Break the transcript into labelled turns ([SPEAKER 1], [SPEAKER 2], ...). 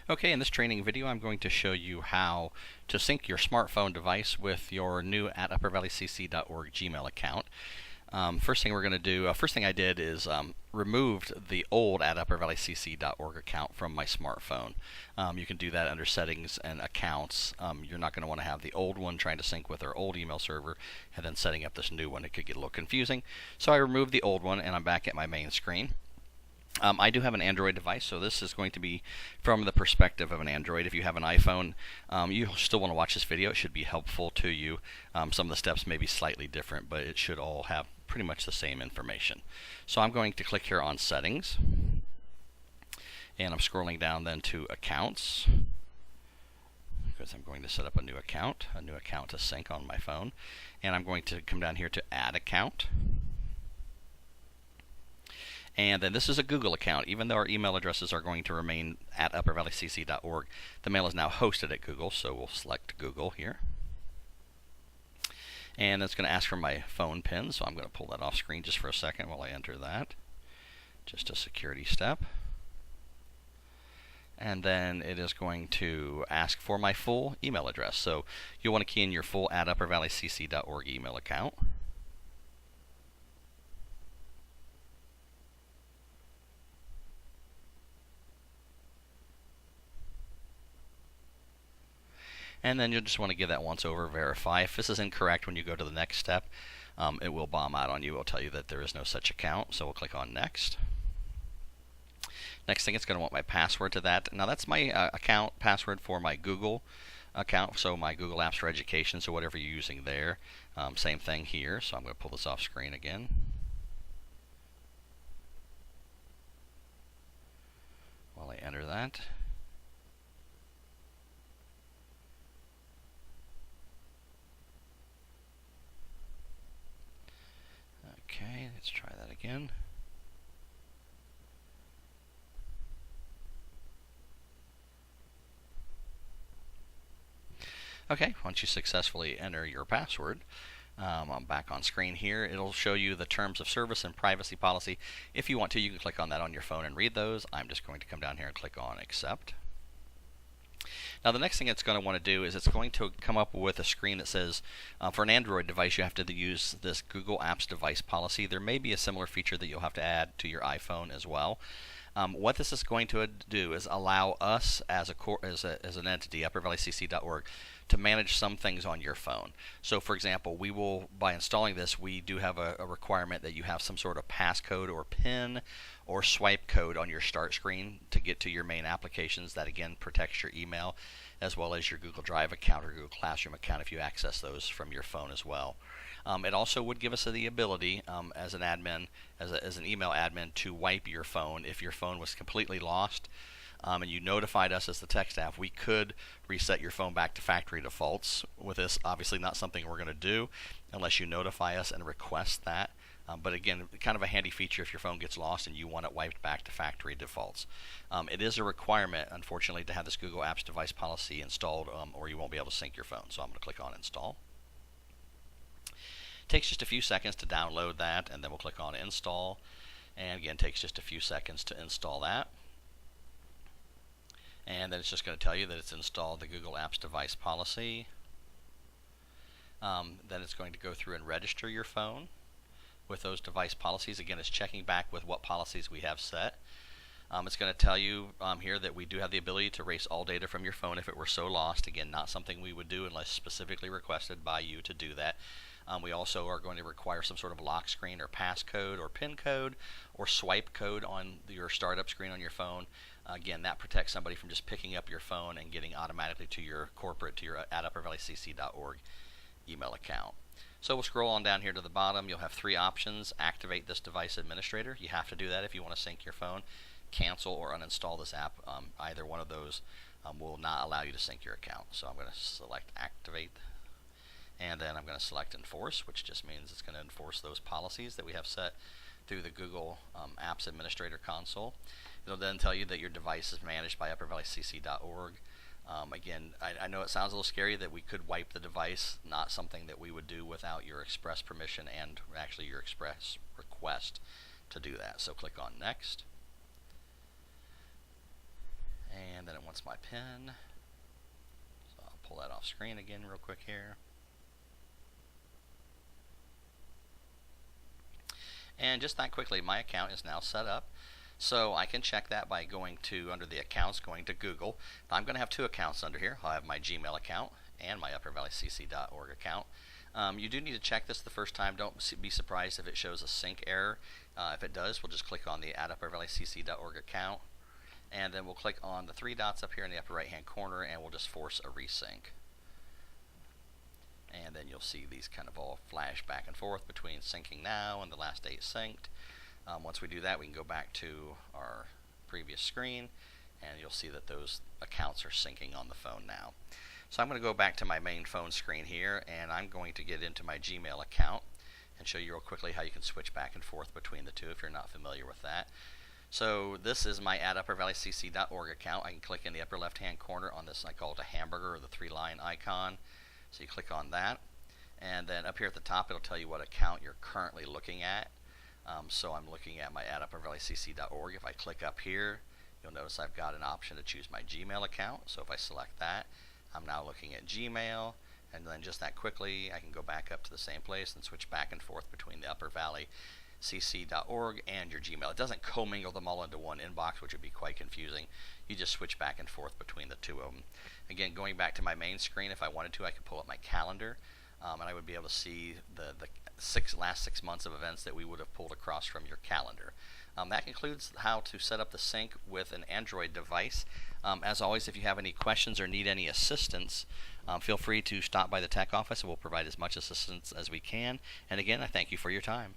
[SPEAKER 1] Okay, in this training video I'm going to show you how to sync your smartphone device with your new at uppervalleycc.org Gmail account. First thing we're going to do, first thing I did is removed the old at uppervalleycc.org account from my smartphone. You can do that under settings and accounts. You're not going to want to have the old one trying to sync with our old email server and then setting up this new one. It could get a little confusing. So I removed the old one and I'm back at my main screen. I do have an Android device, so this is going to be from the perspective of an Android. If you have an iPhone, you still want to watch this video. It should be helpful to you. Some of the steps may be slightly different, but it should all have pretty much the same information. So I'm going to click here on Settings, and I'm scrolling down then to Accounts, because I'm going to set up a new account to sync on my phone. And I'm going to come down here to Add Account. And then this is a Google account. Even though our email addresses are going to remain at uppervalleycc.org, the mail is now hosted at Google, so we'll select Google here. And it's going to ask for my phone PIN, so I'm going to pull that off screen just for a second while I enter that. Just a security step. And then it is going to ask for my full email address. So you'll want to key in your full at uppervalleycc.org email account. And then you'll just want to give that once over, verify. If this is incorrect when you go to the next step, it will bomb out on you. It will tell you that there is no such account. So we'll click on Next. Next thing, it's going to want my password to that. Now that's my account password for my Google account, so my Google Apps for Education, so whatever you're using there. Same thing here, so I'm going to pull this off screen again. While I enter that. Okay, let's try that again. Okay, once you successfully enter your password, I'm back on screen here. It'll show you the terms of service and privacy policy. If you want to, you can click on that on your phone and read those. I'm just going to come down here and click on Accept. Now the next thing it's going to want to do is it's going to come up with a screen that says for an Android device you have to use this Google Apps device policy. There may be a similar feature that you'll have to add to your iPhone as well. What this is going to do is allow us as an entity, uppervalleycc.org, to manage some things on your phone. So for example, we will, by installing this, we do have a requirement that you have some sort of passcode or PIN or swipe code on your start screen to get to your main applications. That again protects your email as well as your Google Drive account or Google Classroom account if you access those from your phone as well. It also would give us the ability as an admin, as an email admin, to wipe your phone if your phone was completely lost. And you notified us as the tech staff, we could reset your phone back to factory defaults. With this, obviously not something we're going to do unless you notify us and request that. But again, kind of a handy feature if your phone gets lost and you want it wiped back to factory defaults. It is a requirement, unfortunately, to have this Google Apps device policy installed or you won't be able to sync your phone. So I'm going to click on Install. It takes just a few seconds to download that, and then we'll click on Install. And again, it takes just a few seconds to install that. And then it's just going to tell you that it's installed the Google Apps device policy. Then it's going to go through and register your phone with those device policies. Again, it's checking back with what policies we have set. It's going to tell you here that we do have the ability to erase all data from your phone if it were so lost. Again, not something we would do unless specifically requested by you to do that. We also are going to require some sort of lock screen or passcode or PIN code or swipe code on your startup screen on your phone. Again, that protects somebody from just picking up your phone and getting automatically to your corporate, to your at uppervalleycc.org email account. So we'll scroll on down here to the bottom. You'll have three options. Activate this device administrator. You have to do that if you want to sync your phone. Cancel or uninstall this app. Either one of those will not allow you to sync your account. So I'm going to select Activate. And then I'm going to select Enforce, which just means it's going to enforce those policies that we have set through the Google Apps Administrator console. It'll then tell you that your device is managed by uppervalleycc.org. Again, I know it sounds a little scary that we could wipe the device, not something that we would do without your express permission and actually your express request to do that. So click on Next. And then once what's my PIN. So I'll pull that off screen again real quick here. And just that quickly, my account is now set up. So I can check that by going to, under the accounts, going to Google. I'm going to have two accounts under here. I'll have my Gmail account and my uppervalleycc.org account. You do need to check this the first time. Don't be surprised if it shows a sync error. If it does, we'll just click on the @uppervalleycc.org account, and then we'll click on the three dots up here in the upper right hand corner, and we'll just force a resync. And then you'll see these kind of all flash back and forth between syncing now and the last date synced. Once we do that, we can go back to our previous screen, and you'll see that those accounts are syncing on the phone now. So I'm going to go back to my main phone screen here, and I'm going to get into my Gmail account and show you real quickly how you can switch back and forth between the two if you're not familiar with that. So this is my @uppervalleycc.org account. I can click in the upper left hand corner on this, I call it a hamburger, or the 3-line icon. So you click on that, and then up here at the top it'll tell you what account you're currently looking at. So I'm looking at my @uppervalleycc.org. If I click up here, you'll notice I've got an option to choose my Gmail account. So if I select that, I'm now looking at Gmail, and then just that quickly I can go back up to the same place and switch back and forth between the uppervalleycc.org and your Gmail. It doesn't commingle them all into one inbox, which would be quite confusing. You just switch back and forth between the two of them. Again, going back to my main screen, if I wanted to, I could pull up my calendar, and I would be able to see the last 6 months of events that we would have pulled across from your calendar. That concludes how to set up the sync with an Android device. As always, if you have any questions or need any assistance, feel free to stop by the tech office, and we'll provide as much assistance as we can. And again, I thank you for your time.